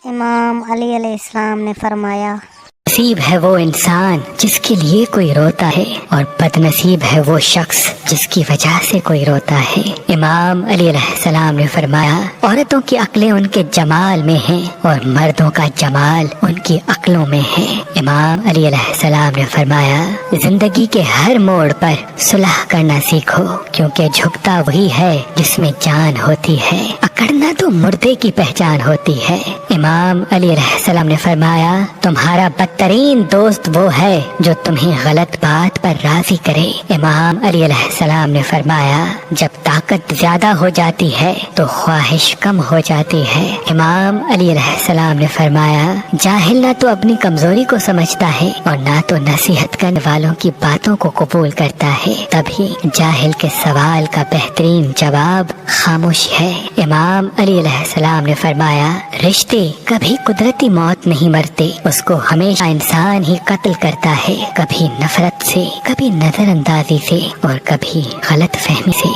امام علی علیہ السلام نے فرمایا، نصیب ہے وہ انسان جس کے لیے کوئی روتا ہے، اور بد نصیب ہے وہ شخص جس کی وجہ سے کوئی روتا ہے۔ امام علی علیہ السلام نے فرمایا، عورتوں کی عقلیں ان کے جمال میں ہیں اور مردوں کا جمال ان کی عقلوں میں ہے۔ امام علی علیہ السلام نے فرمایا، زندگی کے ہر موڑ پر صلح کرنا سیکھو، کیونکہ جھکتا وہی ہے جس میں جان ہوتی ہے، اکڑنا تو مردے کی پہچان ہوتی ہے۔ امام علی علیہ السلام نے فرمایا، تمہارا بدترین دوست وہ ہے جو تمہیں غلط بات پر راضی کرے۔ امام علی علیہ السلام نے فرمایا، جب طاقت زیادہ ہو جاتی ہے تو خواہش کم ہو جاتی ہے۔ امام علی علیہ السلام نے فرمایا، جاہل نہ تو اپنی کمزوری کو سمجھتا ہے اور نہ تو نصیحت کرنے والوں کی باتوں کو قبول کرتا ہے، تبھی جاہل کے سوال کا بہترین جواب خاموش ہے۔ امام علی علیہ السلام نے فرمایا، رشتے کبھی قدرتی موت نہیں مرتے، اس کو ہمیشہ انسان ہی قتل کرتا ہے، کبھی نفرت سے، کبھی نظر اندازی سے، اور کبھی غلط فہمی سے۔